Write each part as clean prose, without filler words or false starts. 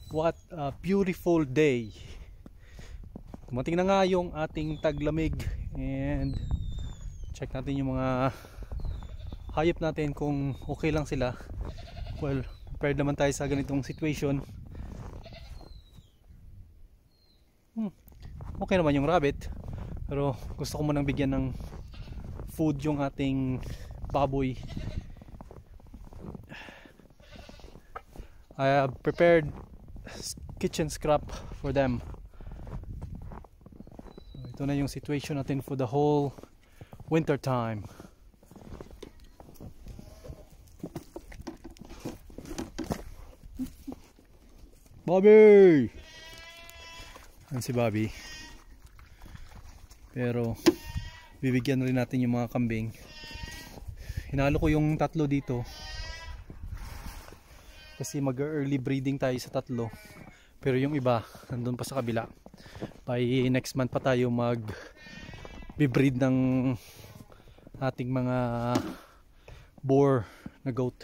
What a beautiful day. Dumating na nga yung ating taglamig, and check natin yung mga hayop natin kung okay lang sila. Well, prepared naman tayo sa ganitong situation. Okay naman yung rabbit, pero gusto ko munang bigyan ng food yung ating baboy. I have prepared kitchen scrap for them. So, ito na yung situation natin for the whole winter time. Bobby! Yan si Bobby. Pero bibigyan rin natin yung mga kambing. Hinalo ko yung tatlo dito kasi mag-early breeding tayo sa tatlo, pero yung iba nandun pa sa kabila. By next month pa tayo mag-breed ng ating mga boar na goat.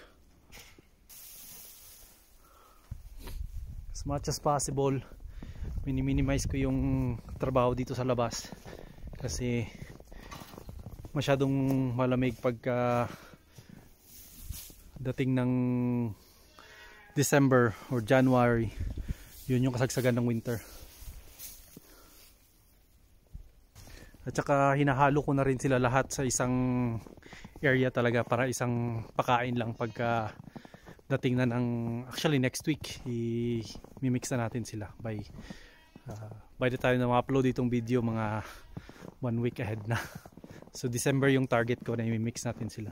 As much as possible, minimize ko yung trabaho dito sa labas kasi masyadong malamig pagka dating ng December or January. Yun yung kasagsagan ng winter. At saka hinahalo ko na rin sila lahat sa isang area talaga, para isang pakain lang pagka dating na ng, actually next week i-mix na natin sila by the time na ma-upload itong video, mga 1 week ahead na. So December yung target ko na i-mix natin sila.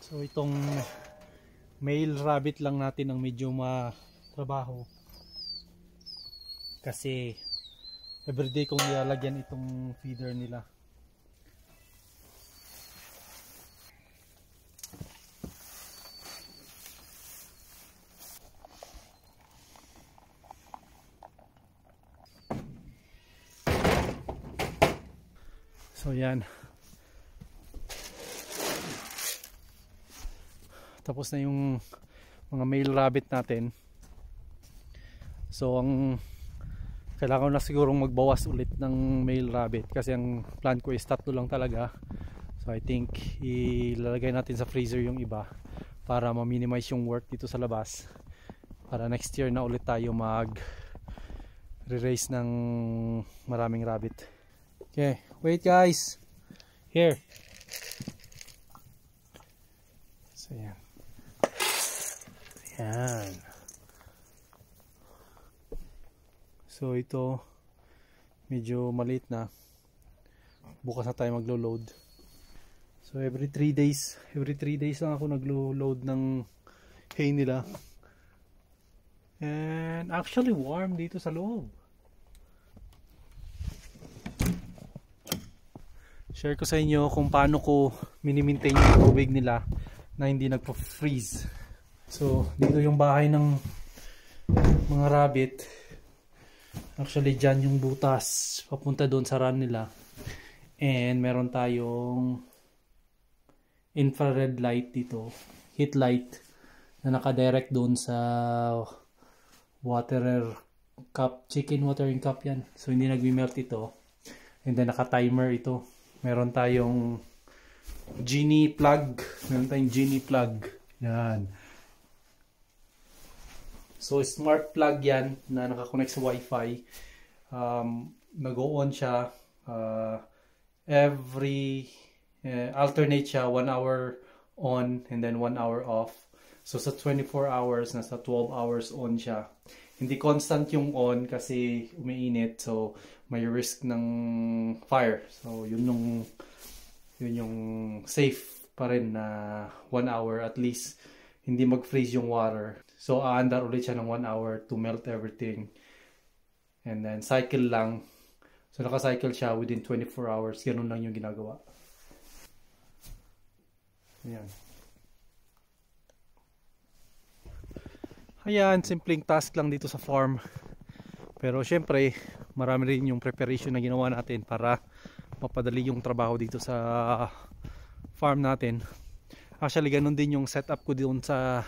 So itong male rabbit lang natin ang medyo matrabaho kasi everyday kong nilalagyan itong feeder nila. So yan, tapos na yung mga male rabbit natin. So ang kailangan ko na sigurong magbawas ulit ng male rabbit kasi ang plan ko is 3 lang talaga. So I think ilalagay natin sa freezer yung iba para ma-minimize yung work dito sa labas, para next year na ulit tayo mag-re-raise ng maraming rabbit. Okay, wait guys, here. So yan. Yan. So ito medyo maliit na. Bukas na tayo maglo-load. So every 3 days lang ako naglo-load ng hay nila. And actually warm dito sa loob. Share ko sa inyo kung paano ko mini-maintain yung tubig nila na hindi nagpo-freeze. So dito yung bahay ng mga rabbit. Actually dyan yung butas papunta doon sa run nila. And meron tayong infrared light dito, heat light, na nakadirect doon sa waterer cup, chicken watering cup yan. So hindi nagmi-melt ito. And then naka-timer ito. Meron tayong genie plug. Yan. So smart plug yan na nakakonect sa wifi. Nag-on siya alternate siya, 1 hour on and then 1 hour off. So sa 24 hours nasa 12 hours on siya. Hindi constant yung on kasi umiinit, so may risk ng fire. So yun yung safe pa rin na 1 hour at least hindi mag-freeze yung water. So aandar ulit siya ng 1 hour to melt everything. And then cycle lang. So naka-cycle siya within 24 hours. Ganun lang yung ginagawa. Ayan. Ayan, simpleng task lang dito sa farm. Pero syempre, marami rin yung preparation na ginawa natin para mapadali yung trabaho dito sa farm natin. Actually, ganun din yung setup ko doon sa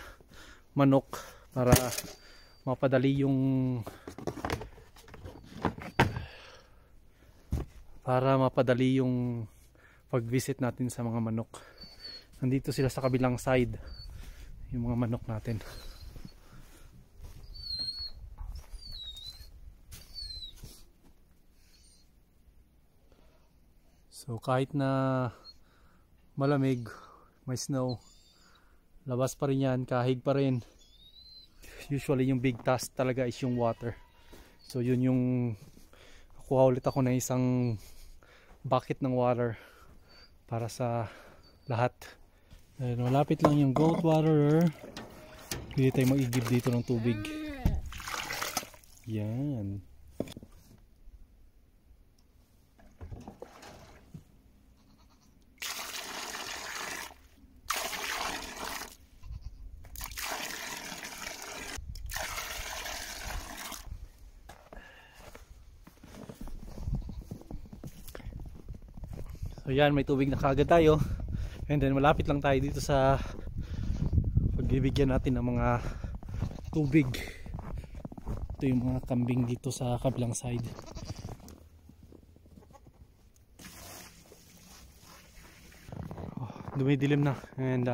manok para mapadali yung pag-visit natin sa mga manok. Nandito sila sa kabilang side, yung mga manok natin. So kahit na malamig, may snow, labas pa rin yan, kahig pa rin. Usually yung big task talaga is yung water. So yun yung kuha ulit ako na isang bucket ng water para sa lahat. Dahil malapit lang yung goat waterer, pwede tayo mag-igib dito ng tubig. Yan. So yan, may tubig na kaagad tayo. And then malapit lang tayo dito sa pagbibigyan natin ng mga tubig. Ito yung mga kambing dito sa kabilang side. Dumidilim na and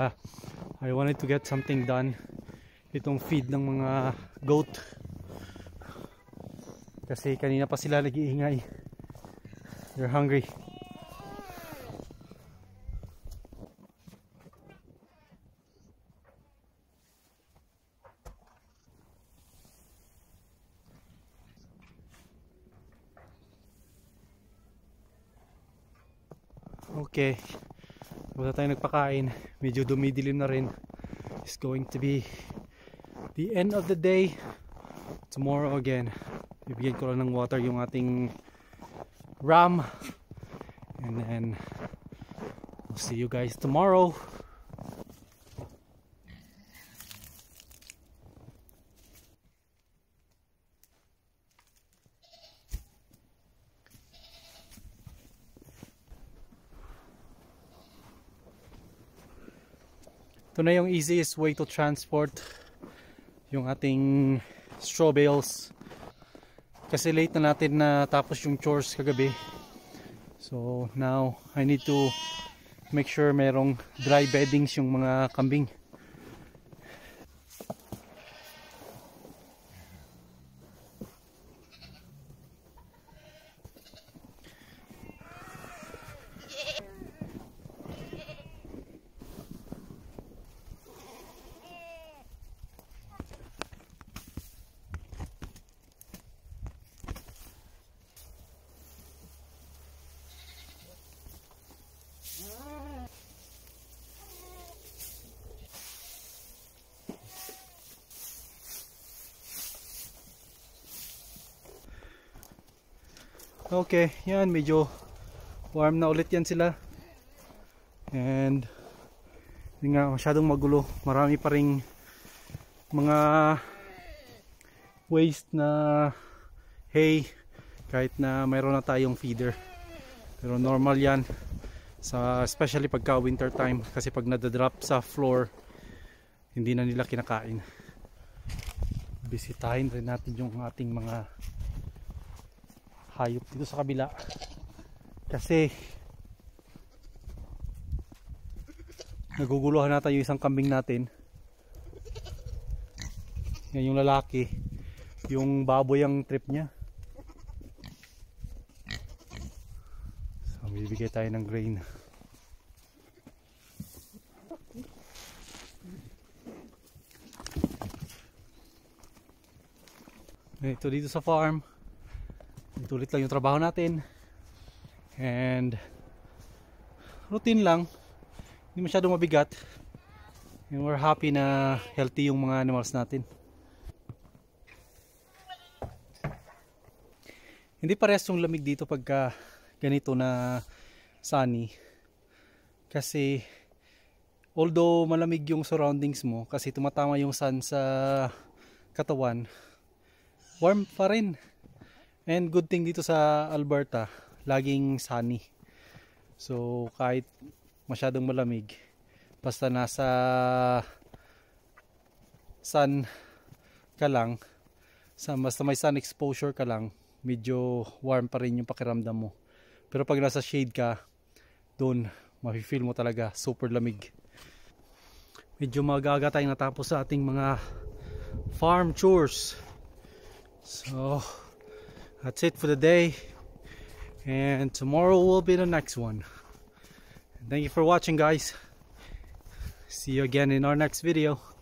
I wanted to get something done. Itong feed ng mga goat. Kasi kanina pa sila nag-iingay. They're hungry. Okay, wala tayong nagpakain, medyo dumidilim na rin. It's going to be the end of the day. Tomorrow again, bibigyan ko lang ng water yung ating ram, and then we'll see you guys tomorrow. Ito na yung easiest way to transport yung ating straw bales. Kasi late na natin na tapos yung chores kagabi. So now I need to make sure merong dry beddings yung mga kambing. Okay, yan, medyo warm na ulit yan sila. And hindi nga masyadong magulo. Marami pa ring mga waste na hay kahit na mayroon na tayong feeder. Pero normal yan, especially pagka winter time, kasi pag nadadrop sa floor hindi na nila kinakain. Bisitahin rin natin yung ating mga hayop dito sa kabila, kasi naguguluhan na tayo isang kambing natin. Yan yung lalaki, yung baboy ang trip niya. So bibigay tayo ng grain. Ito dito sa farm, itulit lang yung trabaho natin and routine lang, hindi masyadong mabigat, and we're happy na healthy yung mga animals natin. Hindi parehas yung lamig dito pagka ganito na sunny, kasi although malamig yung surroundings mo kasi tumatama yung sun sa katawan, warm pa rin. And good thing dito sa Alberta, laging sunny. So kahit masyadong malamig, basta nasa sun ka lang, basta may sun exposure ka lang, medyo warm pa rin yung pakiramdam mo. Pero pag nasa shade ka, doon mafe-feel mo talaga super lamig. Medyo magaga tayong natapos sa ating mga farm chores. So that's it for the day, and tomorrow will be the next one. Thank you for watching, guys. See you again in our next video.